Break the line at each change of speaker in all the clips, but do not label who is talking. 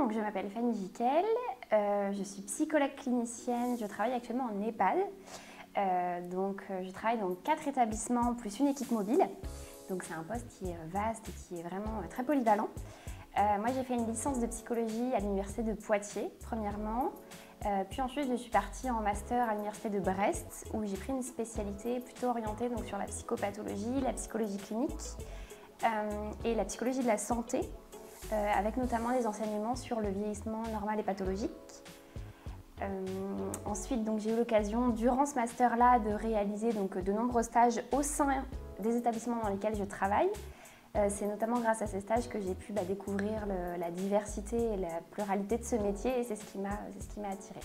donc je m'appelle Fanny Jiquel, je suis psychologue clinicienne, je travaille actuellement en EHPAD. Je travaille dans 4 établissements plus une équipe mobile. Donc c'est un poste qui est vaste et qui est vraiment très polyvalent. Moi j'ai fait une licence de psychologie à l'université de Poitiers, premièrement. Puis ensuite je suis partie en master à l'université de Brest où j'ai pris une spécialité plutôt orientée donc, sur la psychopathologie, la psychologie clinique et la psychologie de la santé, avec notamment des enseignements sur le vieillissement normal et pathologique. Ensuite, j'ai eu l'occasion, durant ce master-là, de réaliser de nombreux stages au sein des établissements dans lesquels je travaille. C'est notamment grâce à ces stages que j'ai pu découvrir la diversité et la pluralité de ce métier, et c'est ce qui m'a attirée.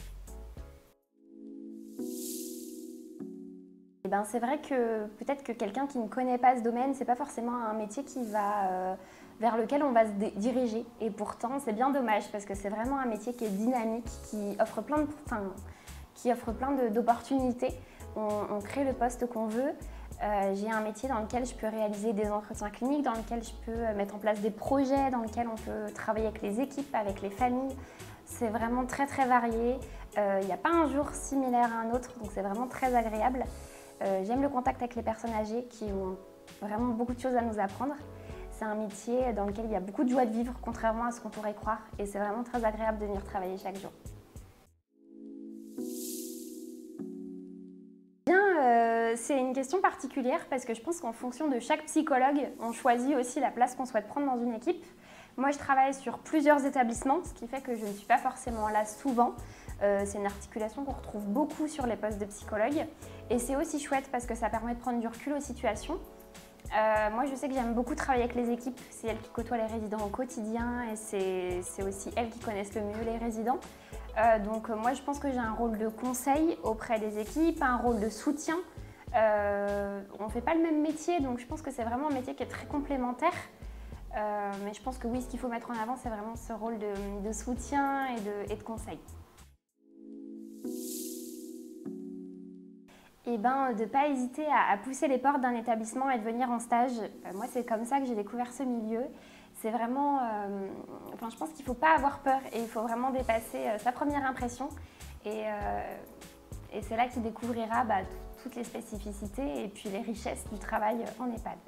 C'est vrai que peut-être que quelqu'un qui ne connaît pas ce domaine, c'est pas forcément un métier vers lequel on va se diriger. Et pourtant, c'est bien dommage parce que c'est vraiment un métier qui est dynamique, qui offre plein d'opportunités. On crée le poste qu'on veut. J'ai un métier dans lequel je peux réaliser des entretiens cliniques, dans lequel je peux mettre en place des projets, dans lequel on peut travailler avec les équipes, avec les familles. C'est vraiment très très varié. Il n'y a pas un jour similaire à un autre, donc c'est vraiment très agréable. J'aime le contact avec les personnes âgées qui ont vraiment beaucoup de choses à nous apprendre. C'est un métier dans lequel il y a beaucoup de joie de vivre, contrairement à ce qu'on pourrait croire, et c'est vraiment très agréable de venir travailler chaque jour. C'est une question particulière parce que je pense qu'en fonction de chaque psychologue, on choisit aussi la place qu'on souhaite prendre dans une équipe. Moi, je travaille sur plusieurs établissements, ce qui fait que je ne suis pas forcément là souvent. C'est une articulation qu'on retrouve beaucoup sur les postes de psychologue. Et c'est aussi chouette parce que ça permet de prendre du recul aux situations. Moi, je sais que j'aime beaucoup travailler avec les équipes. C'est elles qui côtoient les résidents au quotidien et c'est aussi elles qui connaissent le mieux les résidents. Moi, je pense que j'ai un rôle de conseil auprès des équipes, un rôle de soutien. On ne fait pas le même métier, donc je pense que c'est vraiment un métier qui est très complémentaire. Mais je pense que oui, ce qu'il faut mettre en avant, c'est vraiment ce rôle de soutien et de conseil. De ne pas hésiter à pousser les portes d'un établissement et de venir en stage. Moi, c'est comme ça que j'ai découvert ce milieu. C'est vraiment... je pense qu'il ne faut pas avoir peur et il faut vraiment dépasser sa première impression. Et c'est là qu'il découvrira toutes les spécificités et puis les richesses du travail en EHPAD.